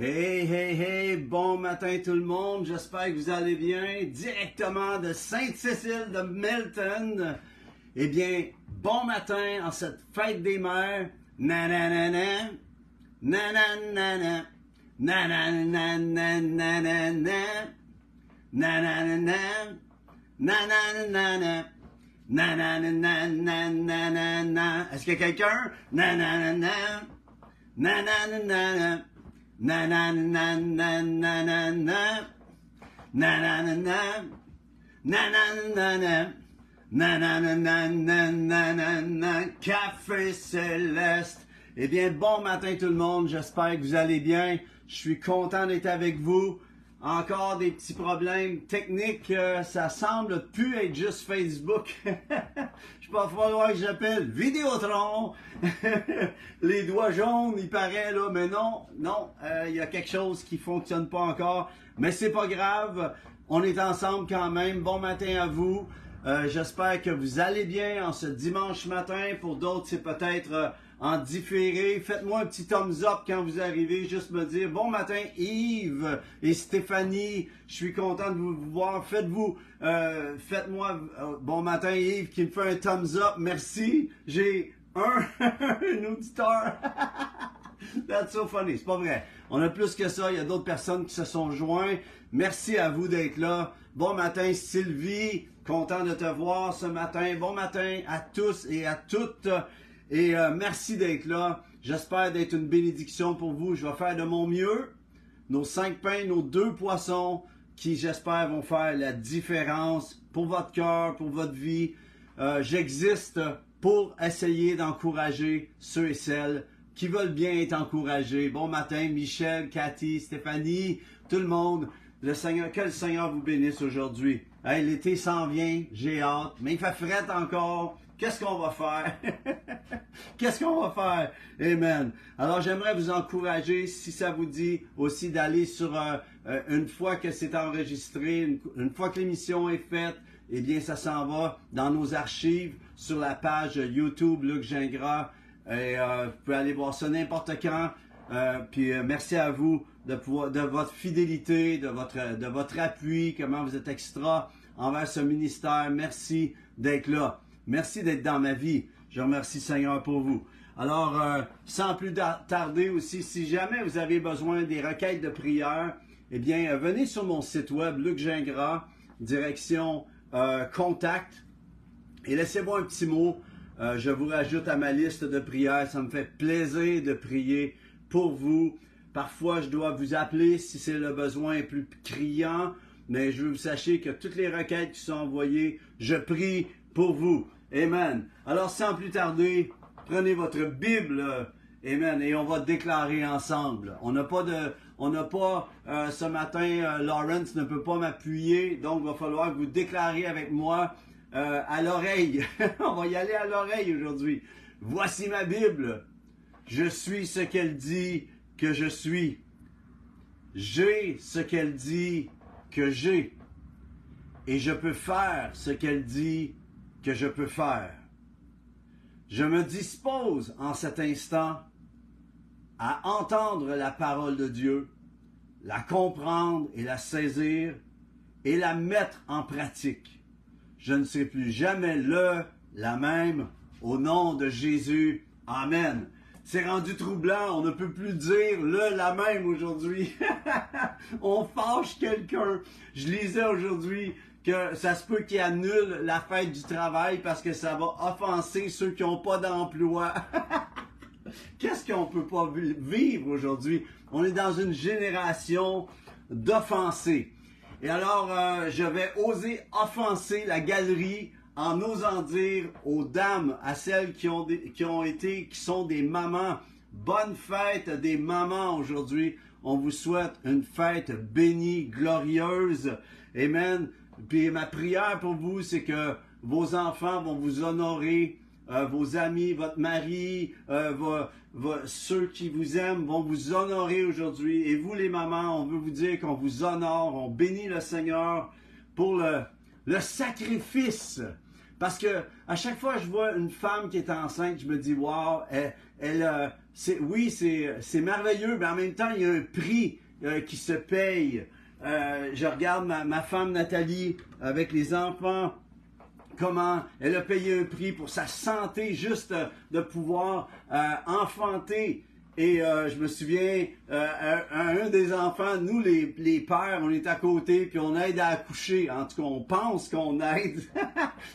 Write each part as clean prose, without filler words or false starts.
Hey, hey, hey, bon matin tout le monde, j'espère que vous allez bien, directement de Sainte-Cécile de Milton. Eh bien, bon matin en cette fête des mères, nananana, nananana, nananana, nananana, nananana, nananana, est-ce qu'il y a quelqu'un? Nananana, nananana. Na na na na na na na na na na na na na na na Café Céleste. Eh bien, bon matin tout le monde, j'espère que vous allez bien. Je suis content d'être avec vous. Encore des petits problèmes techniques, ça semble plus être juste Facebook. Je vais falloir que j'appelle Vidéotron. Les doigts jaunes, il paraît là, mais non, il y a quelque chose qui fonctionne pas encore. Mais c'est pas grave, on est ensemble quand même. Bon matin à vous. J'espère que vous allez bien en ce dimanche matin. Pour d'autres, c'est peut-être en différé. Faites-moi un petit thumbs up quand vous arrivez. Juste me dire bon matin Yves et Stéphanie. Je suis content de vous voir. Faites-moi bon matin Yves qui me fait un thumbs up. Merci. J'ai un auditeur. That's so funny. C'est pas vrai. On a plus que ça. Il y a d'autres personnes qui se sont joints. Merci à vous d'être là. Bon matin Sylvie. Content de te voir ce matin. Bon matin à tous et à toutes. Et merci d'être là. J'espère d'être une bénédiction pour vous. Je vais faire de mon mieux. Nos 5 pains, nos 2 poissons qui, j'espère, vont faire la différence pour votre cœur, pour votre vie. J'existe pour essayer d'encourager ceux et celles qui veulent bien être encouragés. Bon matin, Michel, Cathy, Stéphanie, tout le monde. Le Seigneur, que le Seigneur vous bénisse aujourd'hui. Hey, l'été s'en vient, j'ai hâte, mais il fait fret encore. Qu'est-ce qu'on va faire? Qu'est-ce qu'on va faire? Amen. Alors, j'aimerais vous encourager, si ça vous dit, aussi d'aller sur, une fois que c'est enregistré, une fois que l'émission est faite, eh bien, ça s'en va dans nos archives sur la page YouTube Luc Gingras. Et vous pouvez aller voir ça n'importe quand. Puis merci à vous de votre fidélité, de votre appui, comment vous êtes extra envers ce ministère. Merci d'être là. Merci d'être dans ma vie. Je remercie Seigneur pour vous. Alors, sans plus tarder aussi, si jamais vous avez besoin des requêtes de prière, eh bien, venez sur mon site web, Luc Gingras, direction contact, et laissez-moi un petit mot. Je vous rajoute à ma liste de prières. Ça me fait plaisir de prier pour vous. Parfois, je dois vous appeler si c'est le besoin plus criant, mais je veux que vous sachiez que toutes les requêtes qui sont envoyées, je prie pour vous. Amen. Alors, sans plus tarder, prenez votre Bible, amen, et on va déclarer ensemble. On n'a pas ce matin, Lawrence ne peut pas m'appuyer, donc il va falloir que vous déclarez avec moi à l'oreille. On va y aller à l'oreille aujourd'hui. Voici ma Bible. Je suis ce qu'elle dit que je suis. J'ai ce qu'elle dit que j'ai. Et je peux faire ce qu'elle dit que je peux faire. Je me dispose en cet instant à entendre la parole de Dieu, la comprendre et la saisir et la mettre en pratique. Je ne serai plus jamais la même, au nom de Jésus. Amen. C'est rendu troublant, on ne peut plus dire la même aujourd'hui. On fâche quelqu'un. Je lisais aujourd'hui que ça se peut qu'il annule la fête du travail parce que ça va offenser ceux qui n'ont pas d'emploi. Qu'est-ce qu'on ne peut pas vivre aujourd'hui? On est dans une génération d'offensés. Et alors, je vais oser offenser la galerie en osant dire aux dames, à celles qui sont des mamans, bonne fête des mamans aujourd'hui. On vous souhaite une fête bénie, glorieuse. Amen. Puis ma prière pour vous, c'est que vos enfants vont vous honorer, vos amis, votre mari, ceux qui vous aiment vont vous honorer aujourd'hui. Et vous les mamans, on veut vous dire qu'on vous honore, on bénit le Seigneur pour le sacrifice. Parce que à chaque fois que je vois une femme qui est enceinte, je me dis, wow, oui, c'est merveilleux, mais en même temps, il y a un prix qui se paye. Je regarde ma femme Nathalie avec les enfants, comment elle a payé un prix pour sa santé, juste de pouvoir enfanter. Et je me souviens, un des enfants, nous les pères, on est à côté, puis on aide à accoucher. En tout cas, on pense qu'on aide.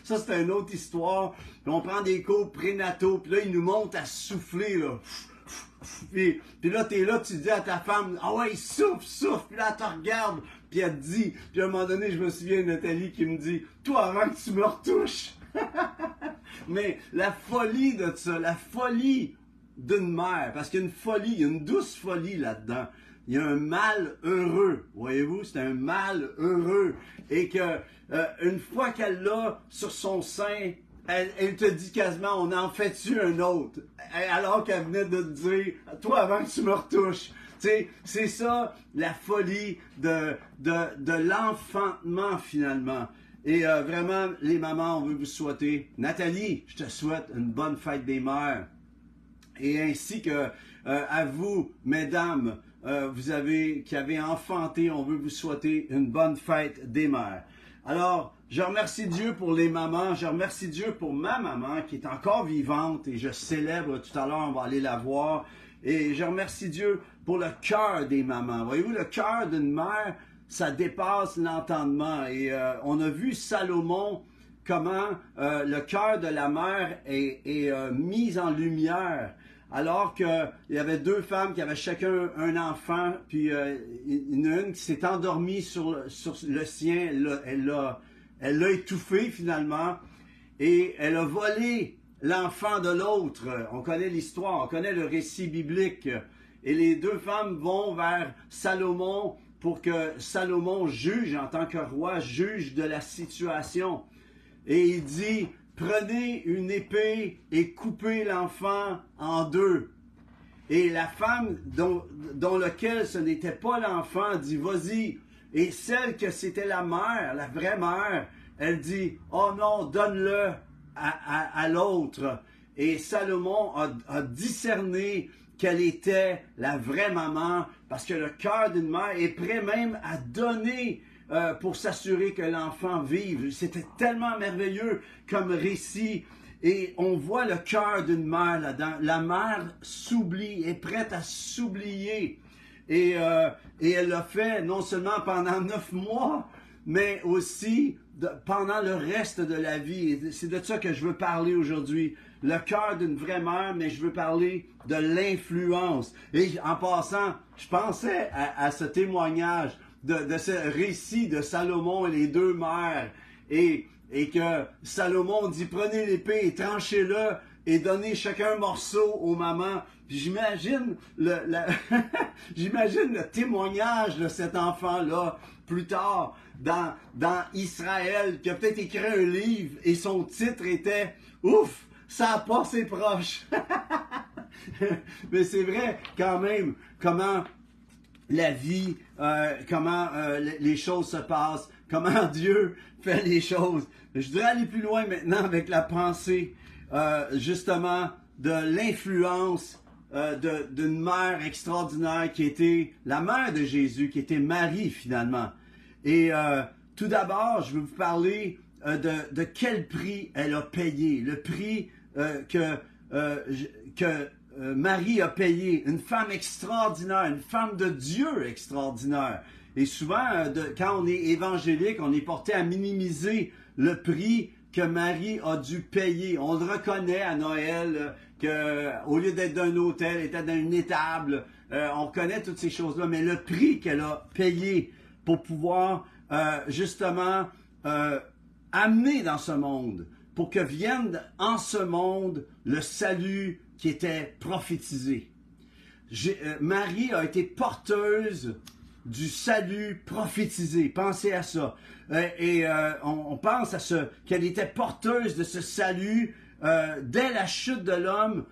Ça, c'est une autre histoire. Puis on prend des cours prénataux, puis là, ils nous montent à souffler, là. Puis là, t'es là, tu dis à ta femme, ah ouais, souffle, souffle. Puis là, elle te regarde, puis elle te dit, puis à un moment donné, je me souviens de Nathalie qui me dit, toi, avant que tu me retouches. Mais la folie de ça, la folie d'une mère, parce qu'il y a une folie, il y a une douce folie là-dedans. Il y a un mal heureux, voyez-vous, c'est un mal heureux. Et que une fois qu'elle l'a sur son sein, elle te dit quasiment, on en fait-tu un autre? Alors qu'elle venait de te dire, toi avant que tu me retouches. Tu sais, c'est ça la folie de l'enfantement finalement. Et vraiment, les mamans, on veut vous souhaiter. Nathalie, je te souhaite une bonne fête des mères. Et ainsi que à vous, mesdames, qui avez enfanté, on veut vous souhaiter une bonne fête des mères. Alors, je remercie Dieu pour les mamans, je remercie Dieu pour ma maman qui est encore vivante et je célèbre tout à l'heure, on va aller la voir. Et je remercie Dieu pour le cœur des mamans. Voyez-vous, le cœur d'une mère, ça dépasse l'entendement. Et on a vu Salomon, comment le cœur de la mère est mis en lumière. Alors qu'il y avait deux femmes qui avaient chacun un enfant, puis une qui s'est endormie sur le sien, elle l'a étouffé finalement, et elle a volé l'enfant de l'autre. On connaît l'histoire, on connaît le récit biblique. Et les deux femmes vont vers Salomon pour que Salomon juge, en tant que roi, juge de la situation. Et il dit, prenez une épée et coupez l'enfant en deux. Et la femme dont lequel ce n'était pas l'enfant dit, vas-y. Et celle que c'était la mère, la vraie mère, elle dit, oh non, donne-le à l'autre. Et Salomon a discerné quelle était la vraie maman, parce que le cœur d'une mère est prêt même à donner pour s'assurer que l'enfant vive. C'était tellement merveilleux comme récit. Et on voit le cœur d'une mère là-dedans. La mère s'oublie, est prête à s'oublier. Et elle l'a fait non seulement pendant 9 mois, mais aussi pendant le reste de la vie. C'est de ça que je veux parler aujourd'hui. Le cœur d'une vraie mère, mais je veux parler de l'influence. Et en passant, je pensais à ce témoignage de ce récit de Salomon et les deux mères. Et que Salomon dit, prenez l'épée et tranchez-le et donnez chacun un morceau aux mamans. Puis j'imagine j'imagine le témoignage de cet enfant-là plus tard dans Israël, qui a peut-être écrit un livre et son titre était « Ouf, ça a passé proche ». Mais c'est vrai quand même comment la vie, comment les choses se passent, comment Dieu fait les choses. Je voudrais aller plus loin maintenant avec la pensée justement de l'influence d'une mère extraordinaire qui était la mère de Jésus, qui était Marie finalement. Et tout d'abord, je vais vous parler de quel prix elle a payé, le prix que Marie a payé, une femme extraordinaire, une femme de Dieu extraordinaire. Et souvent, quand on est évangélique, on est porté à minimiser le prix que Marie a dû payer. On le reconnaît à Noël, qu'au lieu d'être d'un hôtel, elle était dans une étable. On connaît toutes ces choses-là, mais le prix qu'elle a payé pour pouvoir justement amener dans ce monde, pour que vienne en ce monde le salut qui était prophétisé. Marie a été porteuse du salut prophétisé. Pensez à ça. On pense à qu'elle était porteuse de ce salut. Dès la chute de l'homme,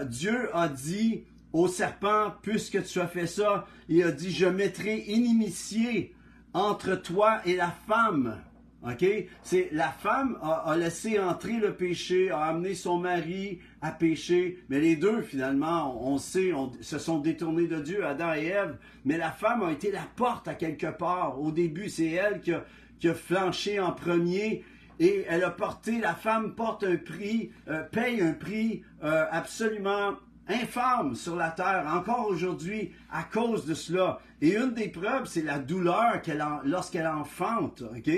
Dieu a dit au serpent, puisque tu as fait ça, il a dit, je mettrai inimitié entre toi et la femme. OK? C'est la femme a laissé entrer le péché, a amené son mari à pécher, mais les deux, finalement, on sait, se sont détournés de Dieu, Adam et Ève, mais la femme a été la porte à quelque part. Au début, c'est elle qui a flanché en premier, et elle a porté, la femme porte un prix, paye un prix absolument infâme sur la terre, encore aujourd'hui, à cause de cela. Et une des preuves, c'est la douleur lorsqu'elle enfante, OK?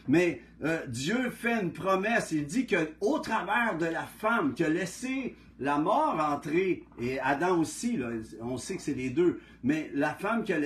Mais Dieu fait une promesse, il dit qu'au travers de la femme qui a laissé la mort entrer, et Adam aussi, là, on sait que c'est les deux, mais la femme qui a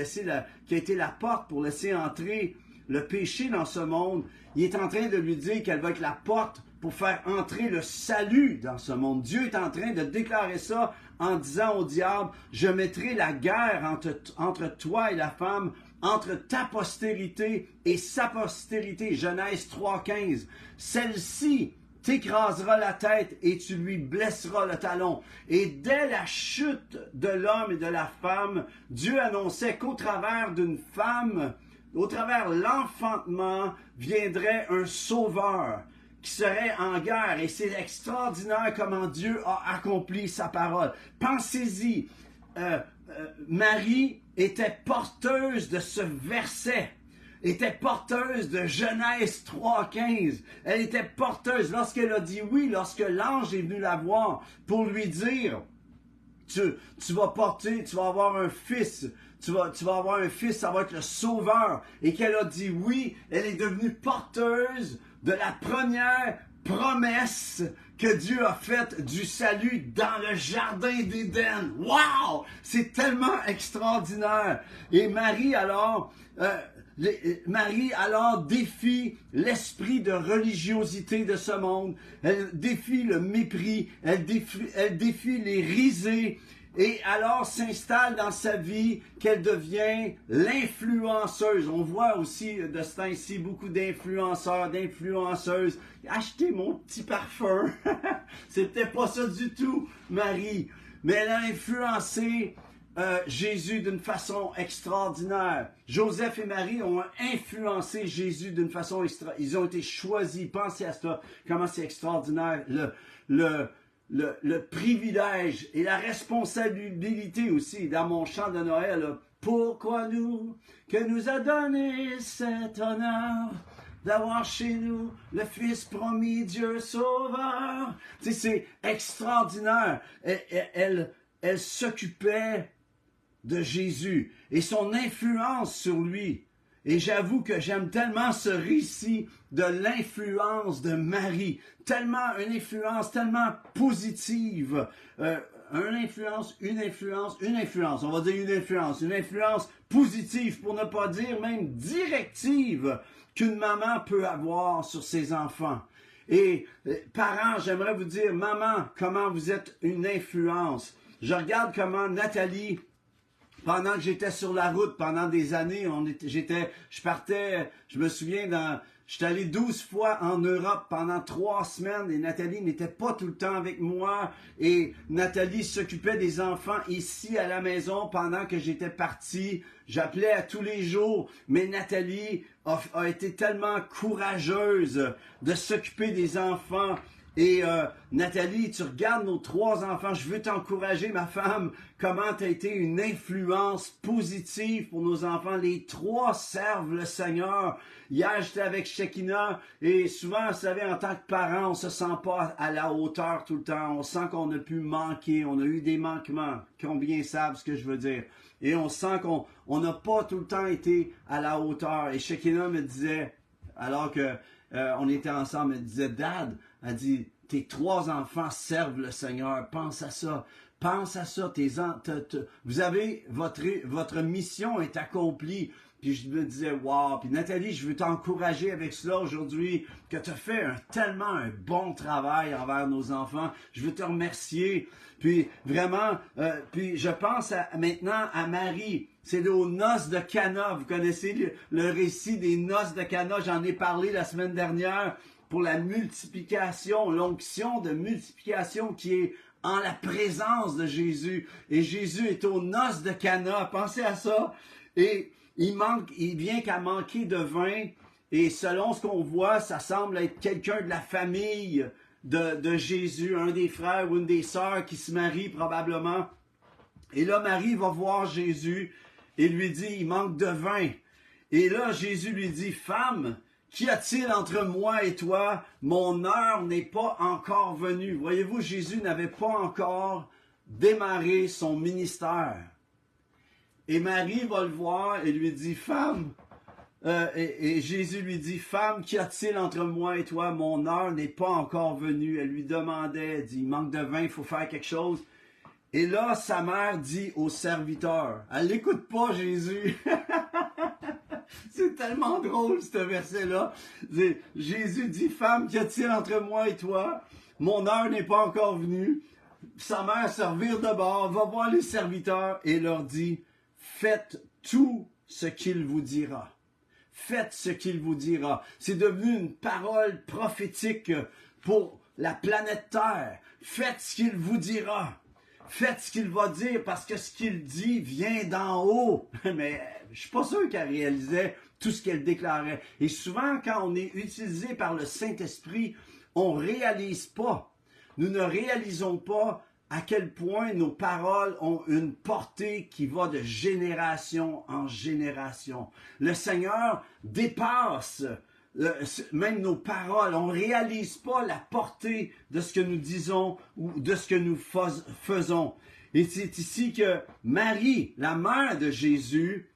été la porte pour laisser entrer le péché dans ce monde, il est en train de lui dire qu'elle va être la porte pour faire entrer le salut dans ce monde. Dieu est en train de déclarer ça en disant au diable, je mettrai la guerre entre toi et la femme, entre ta postérité et sa postérité. Genèse 3,15. Celle-ci t'écrasera la tête et tu lui blesseras le talon. Et dès la chute de l'homme et de la femme, Dieu annonçait qu'au travers d'une femme, au travers l'enfantement, viendrait un sauveur qui serait en guerre. Et c'est extraordinaire comment Dieu a accompli sa parole. Pensez-y, Marie était porteuse de ce verset, était porteuse de Genèse 3,15. Elle était porteuse lorsqu'elle a dit oui, lorsque l'ange est venu la voir pour lui dire, tu vas avoir un fils, tu vas avoir un fils, ça va être le sauveur. Et qu'elle a dit oui, elle est devenue porteuse de la première promesse que Dieu a faite du salut dans le jardin d'Éden. Wow! C'est tellement extraordinaire. Et Marie alors défie l'esprit de religiosité de ce monde. Elle défie le mépris. Elle défie les risées. Et alors s'installe dans sa vie qu'elle devient l'influenceuse. On voit aussi de ce temps-ci beaucoup d'influenceurs, d'influenceuses. Achetez mon petit parfum. C'était pas ça du tout, Marie. Mais elle a influencé Jésus d'une façon extraordinaire. Joseph et Marie ont influencé Jésus d'une façon extraordinaire. Ils ont été choisis. Pensez à ça. Comment c'est extraordinaire. Le privilège et la responsabilité aussi dans mon chant de Noël. Là, pourquoi que nous a donné cet honneur d'avoir chez nous le Fils promis, Dieu Sauveur. Tu sais, c'est extraordinaire. Elle s'occupait de Jésus et son influence sur lui. Et j'avoue que j'aime tellement ce récit de l'influence de Marie. Tellement une influence tellement positive. Une influence. On va dire une influence positive, pour ne pas dire même directive, qu'une maman peut avoir sur ses enfants. Et parents, j'aimerais vous dire, maman, comment vous êtes une influence. Je regarde comment Nathalie, pendant que j'étais sur la route, pendant des années, je me souviens, j'étais allé 12 fois en Europe pendant 3 semaines et Nathalie n'était pas tout le temps avec moi. Et Nathalie s'occupait des enfants ici à la maison pendant que j'étais parti. J'appelais à tous les jours, mais Nathalie a été tellement courageuse de s'occuper des enfants. Et Nathalie, tu regardes nos 3 enfants, je veux t'encourager, ma femme, comment tu as été une influence positive pour nos enfants. Les 3 servent le Seigneur. Hier, j'étais avec Shekinah et souvent, vous savez, en tant que parent, on se sent pas à la hauteur tout le temps. On sent qu'on a pu manquer, on a eu des manquements. Combien savent ce que je veux dire? Et on sent qu'on n'a pas tout le temps été à la hauteur. Et Shekinah me disait, alors que on était ensemble, elle disait, Dad, elle dit, tes 3 enfants servent le Seigneur. Pense à ça. Pense à ça. Vous avez, votre mission est accomplie. Puis je me disais, wow. Puis Nathalie, je veux t'encourager avec cela aujourd'hui, que tu as fait tellement un bon travail envers nos enfants. Je veux te remercier. Puis vraiment, puis je pense maintenant à Marie. C'est aux noces de Cana. Vous connaissez le récit des noces de Cana. J'en ai parlé la semaine dernière pour la multiplication, l'onction de multiplication qui est en la présence de Jésus. Et Jésus est aux noces de Cana. Pensez à ça. Et il vient qu'à manquer de vin. Et selon ce qu'on voit, ça semble être quelqu'un de la famille de Jésus, un des frères ou une des sœurs qui se marie probablement. Et là, Marie va voir Jésus et lui dit, il manque de vin. Et là, Jésus lui dit, femme, qu'y a-t-il entre moi et toi? Mon heure n'est pas encore venue. Voyez-vous, Jésus n'avait pas encore démarré son ministère. Et Marie va le voir et lui dit, femme, et Jésus lui dit, femme, qu'y a-t-il entre moi et toi? Mon heure n'est pas encore venue. Elle lui demandait, elle dit, il manque de vin, il faut faire quelque chose. Et là, sa mère dit au serviteur, elle l'écoute pas, Jésus. C'est tellement drôle, ce verset-là. Jésus dit, femme, qu'y a-t-il entre moi et toi? Mon heure n'est pas encore venue. Sa mère se revire de bord, va voir les serviteurs et leur dit, faites tout ce qu'il vous dira. Faites ce qu'il vous dira. C'est devenu une parole prophétique pour la planète Terre. Faites ce qu'il vous dira. Faites ce qu'il va dire parce que ce qu'il dit vient d'en haut. Mais je suis pas sûr qu'elle réalisait tout ce qu'elle déclarait. Et souvent, quand on est utilisé par le Saint-Esprit, on réalise pas. Nous ne réalisons pas à quel point nos paroles ont une portée qui va de génération en génération. Le Seigneur dépasse même nos paroles. On ne réalise pas la portée de ce que nous disons ou de ce que nous faisons. Et c'est ici que Marie, la mère de Jésus,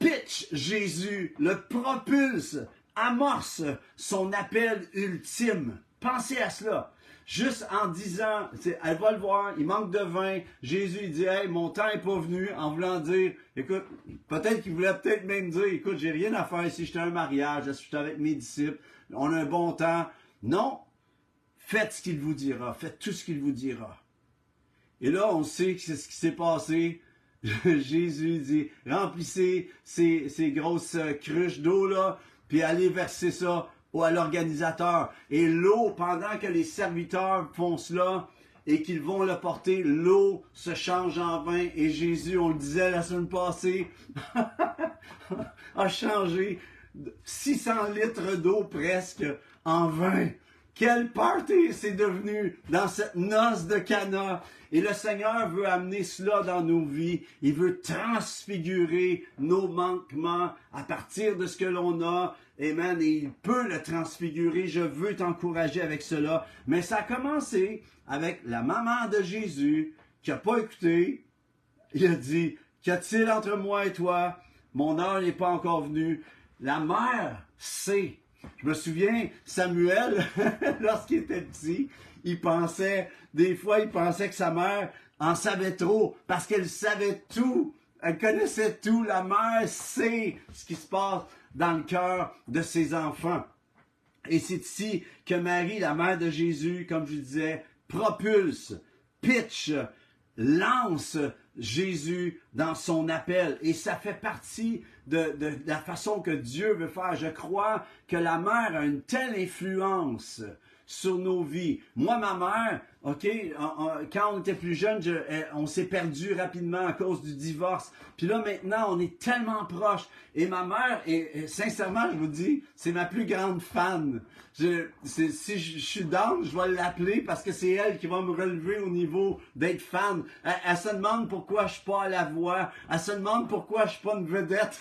pitch Jésus, le propulse, amorce son appel ultime. Pensez à cela. Juste en disant, elle va le voir, il manque de vin. Jésus il dit, hey, mon temps n'est pas venu, en voulant dire, écoute, peut-être qu'il voulait peut-être même dire, écoute, j'ai rien à faire ici, j'étais à un mariage, je suis avec mes disciples, on a un bon temps. Non, faites ce qu'il vous dira, faites tout ce qu'il vous dira. Et là, on sait que c'est ce qui s'est passé. Jésus dit, remplissez ces grosses cruches d'eau là, puis allez verser ça à l'organisateur. Et l'eau, pendant que les serviteurs font cela et qu'ils vont le porter, l'eau se change en vin. Et Jésus, on le disait la semaine passée, a changé 600 litres d'eau presque en vin. Quel party c'est devenu dans cette noce de Cana. Et le Seigneur veut amener cela dans nos vies. Il veut transfigurer nos manquements à partir de ce que l'on a. Amen. Et il peut le transfigurer. Je veux t'encourager avec cela. Mais ça a commencé avec la maman de Jésus qui n'a pas écouté. Il a dit, qu'y a-t-il entre moi et toi? Mon heure n'est pas encore venue. La mère sait. Je me souviens, Samuel, lorsqu'il était petit, des fois, il pensait que sa mère en savait trop, parce qu'elle savait tout, elle connaissait tout. La mère sait ce qui se passe dans le cœur de ses enfants. Et c'est ici que Marie, la mère de Jésus, comme je disais, propulse, pitch, lance Jésus dans son appel. Et ça fait partie de la façon que Dieu veut faire. Je crois que la mère a une telle influence sur nos vies. Moi, ma mère, OK, quand on était plus jeune, on s'est perdu rapidement à cause du divorce. Puis là, maintenant, on est tellement proches. Et ma mère, sincèrement, je vous dis, c'est ma plus grande fan. Si je suis down, je vais l'appeler parce que c'est elle qui va me relever au niveau d'être fan. Elle se demande pourquoi je suis pas à la voix. Elle se demande pourquoi je suis pas une vedette.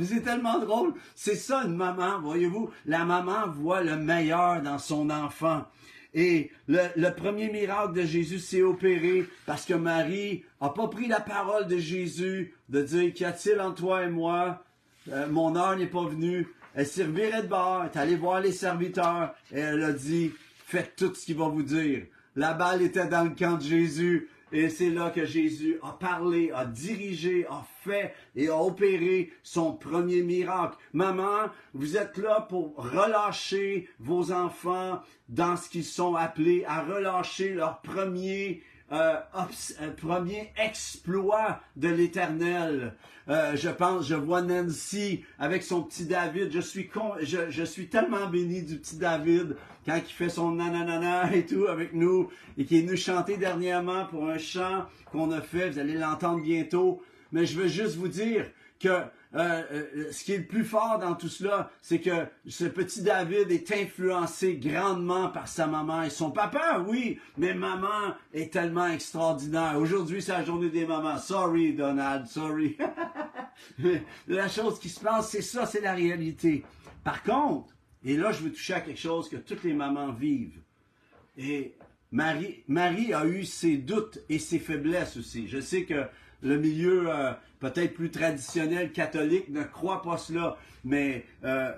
C'est tellement drôle. C'est ça une maman, voyez-vous. La maman voit le meilleur dans son enfant. Et le premier miracle de Jésus s'est opéré parce que Marie n'a pas pris la parole de Jésus de dire, qu'y a-t-il entre toi et moi? Mon heure n'est pas venue. Elle s'est revirée de bord, elle est allée voir les serviteurs et elle a dit, faites tout ce qu'il va vous dire. La balle était dans le camp de Jésus. Et c'est là que Jésus a parlé, a dirigé, a fait et a opéré son premier miracle. Maman, vous êtes là pour relâcher vos enfants dans ce qu'ils sont appelés à relâcher leur premier exploit de l'Éternel. Je vois Nancy avec son petit David. Je suis tellement béni du petit David quand il fait son nananana et tout avec nous et qui est venu chanter dernièrement pour un chant qu'on a fait. Vous allez l'entendre bientôt. Mais je veux juste vous dire que ce qui est le plus fort dans tout cela, c'est que ce petit David est influencé grandement par sa maman et son papa, oui, mais maman est tellement extraordinaire. Aujourd'hui, c'est la journée des mamans. Sorry, Donald, sorry. Mais la chose qui se passe, c'est ça, c'est la réalité. Par contre, et là, je veux toucher à quelque chose que toutes les mamans vivent. Et Marie a eu ses doutes et ses faiblesses aussi. Je sais que le milieu peut-être plus traditionnel catholique ne croit pas cela, mais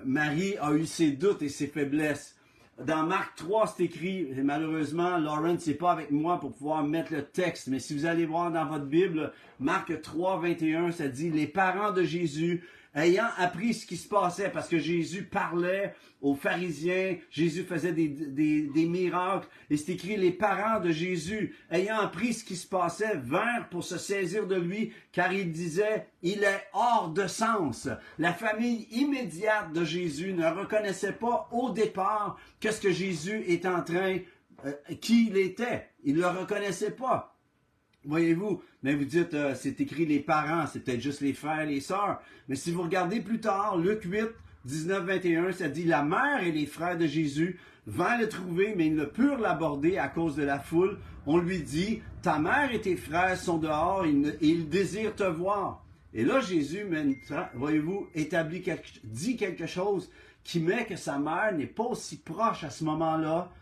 Marie a eu ses doutes et ses faiblesses. Dans Marc 3, c'est écrit, et malheureusement, Lawrence n'est pas avec moi pour pouvoir mettre le texte, mais si vous allez voir dans votre Bible, Marc 3, 21, ça dit, les parents de Jésus, ayant appris ce qui se passait, parce que Jésus parlait aux pharisiens, Jésus faisait des miracles, et c'est écrit, les parents de Jésus, ayant appris ce qui se passait, vinrent pour se saisir de lui, car il disait, il est hors de sens. La famille immédiate de Jésus ne reconnaissait pas au départ qu'est-ce que Jésus est en train, qui il était. Il ne le reconnaissait pas. Voyez-vous, mais vous dites, c'est écrit les parents, c'est peut-être juste les frères et les sœurs. Mais si vous regardez plus tard, Luc 8, 19, 21, ça dit, la mère et les frères de Jésus vinrent le trouver, mais ils ne purent l'aborder à cause de la foule. On lui dit, ta mère et tes frères sont dehors et ils désirent te voir. Et là, Jésus, voyez-vous, dit quelque chose qui met que sa mère n'est pas aussi proche à ce moment-là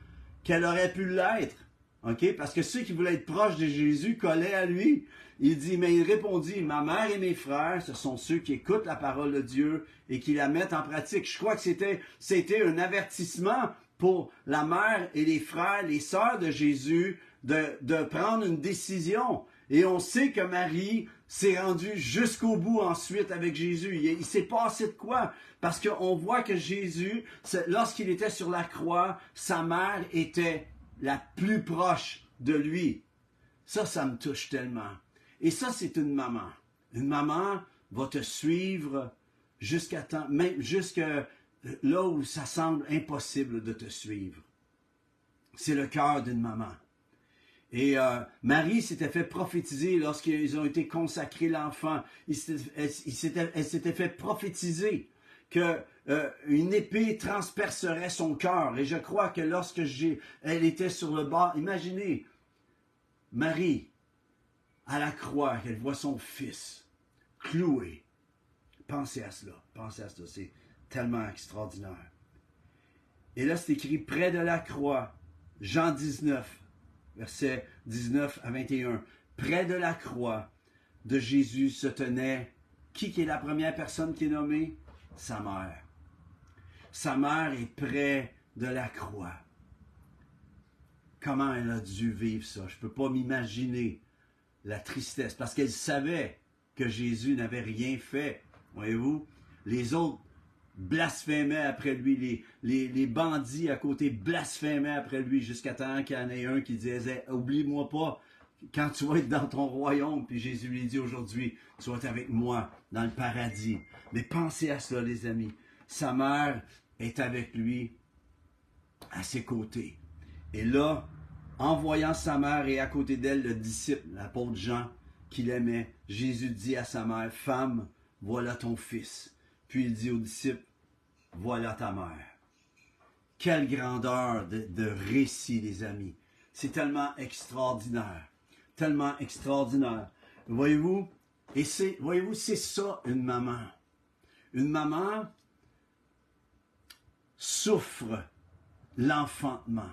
qu'elle aurait pu l'être. OK? Parce que ceux qui voulaient être proches de Jésus collaient à lui. Il dit, mais il répondit, ma mère et mes frères, ce sont ceux qui écoutent la parole de Dieu et qui la mettent en pratique. Je crois que c'était un avertissement pour la mère et les frères, les sœurs de Jésus, de prendre une décision. Et on sait que Marie s'est rendue jusqu'au bout ensuite avec Jésus. Il s'est passé de quoi? Parce qu'on voit que Jésus, lorsqu'il était sur la croix, sa mère était la plus proche de lui. Ça me touche tellement. Et ça, c'est une maman. Une maman va te suivre jusqu'à là où ça semble impossible de te suivre. C'est le cœur d'une maman. Et Marie s'était fait prophétiser lorsqu'ils ont été consacrés l'enfant. Elle s'était fait prophétiser que une épée transpercerait son cœur. Et je crois que lorsque elle était sur le bord, imaginez, Marie, à la croix, elle voit son fils cloué. Pensez à cela, c'est tellement extraordinaire. Et là, c'est écrit près de la croix, Jean 19, versets 19 à 21. Près de la croix de Jésus se tenait, qui est la première personne qui est nommée? Sa mère. Sa mère est près de la croix. Comment elle a dû vivre ça? Je ne peux pas m'imaginer la tristesse, parce qu'elle savait que Jésus n'avait rien fait. Voyez-vous? Les autres blasphémaient après lui, les bandits à côté blasphémaient après lui, jusqu'à temps qu'il y en ait un qui disait, oublie-moi pas, quand tu vas être dans ton royaume, puis Jésus lui dit aujourd'hui, tu vas être avec moi dans le paradis. Mais pensez à cela, les amis. Sa mère est avec lui, à ses côtés. Et là, en voyant sa mère et à côté d'elle le disciple, l'apôtre Jean, qu'il aimait, Jésus dit à sa mère, femme, voilà ton fils. Puis il dit au disciple, voilà ta mère. Quelle grandeur de récit, les amis. C'est tellement extraordinaire. Tellement extraordinaire. Voyez-vous, c'est ça une maman. Une maman souffre l'enfantement.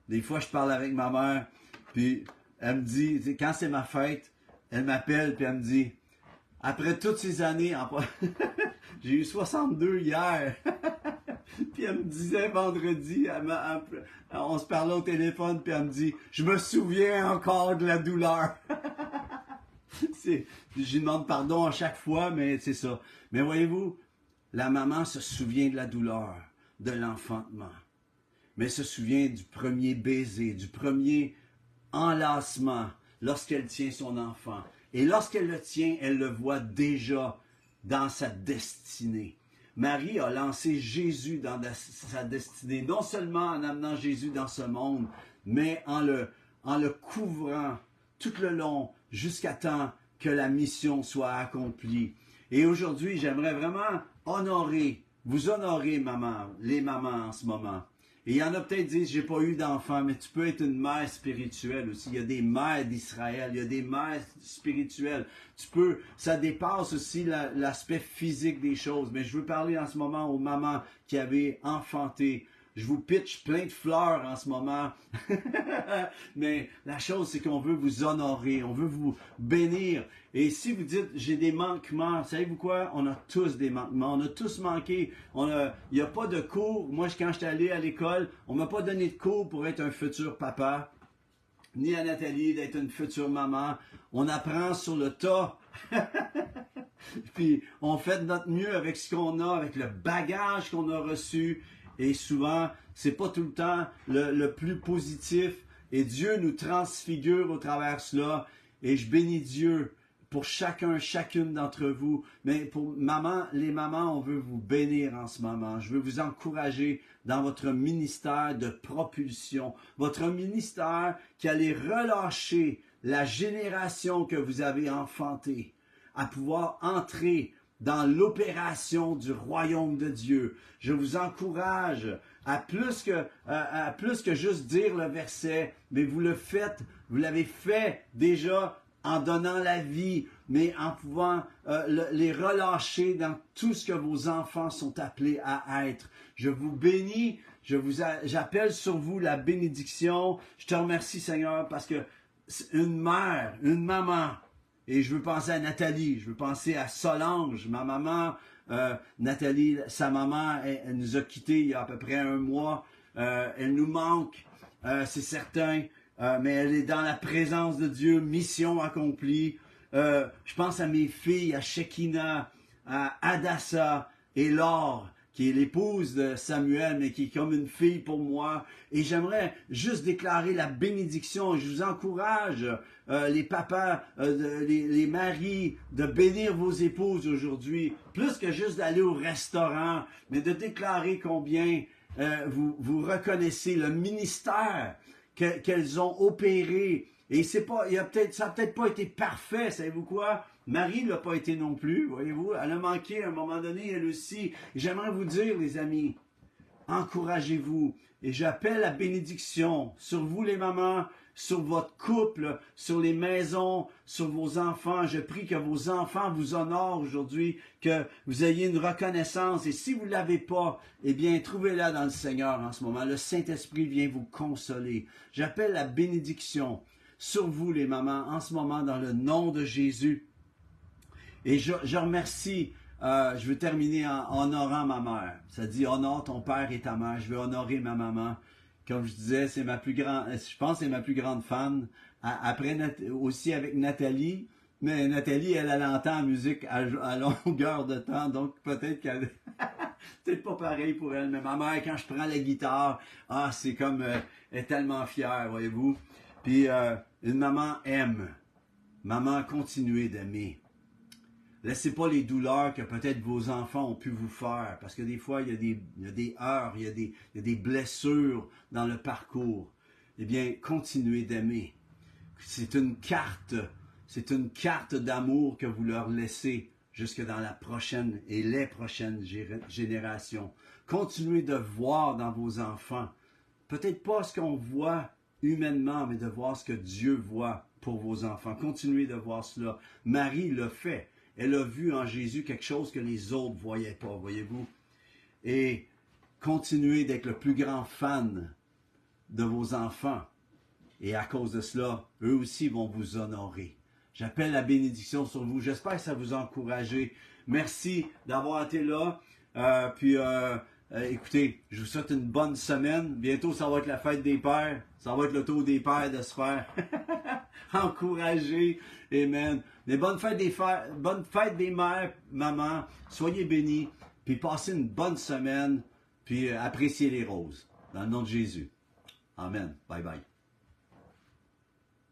Des fois, je parle avec ma mère, puis elle me dit, quand c'est ma fête, elle m'appelle, puis elle me dit, après toutes ces années, j'ai eu 62 hier, puis elle me disait vendredi, on se parlait au téléphone, puis elle me dit, je me souviens encore de la douleur. Je lui demande pardon à chaque fois, mais c'est ça. Mais voyez-vous, la maman se souvient de la douleur, de l'enfantement. Mais elle se souvient du premier baiser, du premier enlacement lorsqu'elle tient son enfant. Et lorsqu'elle le tient, elle le voit déjà dans sa destinée. Marie a lancé Jésus dans sa destinée, non seulement en amenant Jésus dans ce monde, mais en le couvrant tout le long jusqu'à temps que la mission soit accomplie. Et aujourd'hui, j'aimerais vraiment vous honorer, maman, les mamans en ce moment. Et il y en a peut-être qui disent, j'ai pas eu d'enfant, mais tu peux être une mère spirituelle aussi. Il y a des mères d'Israël, il y a des mères spirituelles. Ça dépasse aussi l'aspect physique des choses. Mais je veux parler en ce moment aux mamans qui avaient enfanté. Je vous pitch plein de fleurs en ce moment. Mais la chose, c'est qu'on veut vous honorer, on veut vous bénir. Et si vous dites, j'ai des manquements, savez-vous quoi? On a tous des manquements, on a tous manqué. Il n'y a pas de cours. Moi, quand j'étais allé à l'école, on ne m'a pas donné de cours pour être un futur papa, ni à Nathalie d'être une future maman. On apprend sur le tas. Puis, on fait de notre mieux avec ce qu'on a, avec le bagage qu'on a reçu. Et souvent, c'est pas tout le temps le plus positif. Et Dieu nous transfigure au travers de cela. Et je bénis Dieu pour chacune d'entre vous. Mais pour les mamans, on veut vous bénir en ce moment. Je veux vous encourager dans votre ministère de propulsion. Votre ministère qui allait relâcher la génération que vous avez enfantée à pouvoir entrer dans l'opération du royaume de Dieu. Je vous encourage à plus que juste dire le verset, mais vous l'avez fait déjà en donnant la vie, mais en pouvant les relâcher dans tout ce que vos enfants sont appelés à être. Je vous bénis, j'appelle sur vous la bénédiction. Je te remercie, Seigneur, parce que une maman, et je veux penser à Nathalie, je veux penser à Solange, ma maman, Nathalie, sa maman, elle nous a quittés il y a à peu près 1 mois. Elle nous manque, c'est certain, mais elle est dans la présence de Dieu, mission accomplie. Je pense à mes filles, à Shekinah, à Adassa et Laure, qui est l'épouse de Samuel, mais qui est comme une fille pour moi. Et j'aimerais juste déclarer la bénédiction. Je vous encourage, les papas, les maris, de bénir vos épouses aujourd'hui. Plus que juste d'aller au restaurant, mais de déclarer combien vous reconnaissez le ministère qu'elles ont opéré. Et ça n'a peut-être pas été parfait, savez-vous quoi? Marie ne l'a pas été non plus, voyez-vous. Elle a manqué à un moment donné, elle aussi. J'aimerais vous dire, les amis, encouragez-vous. Et j'appelle la bénédiction sur vous, les mamans, sur votre couple, sur les maisons, sur vos enfants. Je prie que vos enfants vous honorent aujourd'hui, que vous ayez une reconnaissance. Et si vous ne l'avez pas, eh bien, trouvez-la dans le Seigneur en ce moment. Le Saint-Esprit vient vous consoler. J'appelle la bénédiction sur vous, les mamans, en ce moment, dans le nom de Jésus. Et je remercie, je veux terminer en honorant ma mère. Ça dit, honore ton père et ta mère. Je veux honorer ma maman. Comme je disais, je pense que c'est ma plus grande fan. Après, aussi avec Nathalie. Mais Nathalie, elle entend la musique à longueur de temps. Donc, peut-être qu'elle... peut-être pas pareil pour elle. Mais ma mère, quand je prends la guitare, c'est comme... elle est tellement fière, voyez-vous. Puis, une maman aime. Maman, continuez d'aimer. Laissez pas les douleurs que peut-être vos enfants ont pu vous faire. Parce que des fois, il y a des heurts, il y a des blessures dans le parcours. Eh bien, continuez d'aimer. C'est une carte d'amour que vous leur laissez jusque dans la prochaine et les prochaines générations. Continuez de voir dans vos enfants, peut-être pas ce qu'on voit humainement, mais de voir ce que Dieu voit pour vos enfants. Continuez de voir cela. Marie le fait. Elle a vu en Jésus quelque chose que les autres ne voyaient pas, voyez-vous. Et continuez d'être le plus grand fan de vos enfants. Et à cause de cela, eux aussi vont vous honorer. J'appelle la bénédiction sur vous. J'espère que ça vous a encouragé. Merci d'avoir été là. Écoutez, je vous souhaite une bonne semaine. Bientôt, ça va être la fête des pères. Ça va être le tour des pères de se faire encourager. Amen. Mais bonne fête des mères, maman. Soyez bénis. Puis passez une bonne semaine. Puis appréciez les roses. Dans le nom de Jésus. Amen. Bye bye.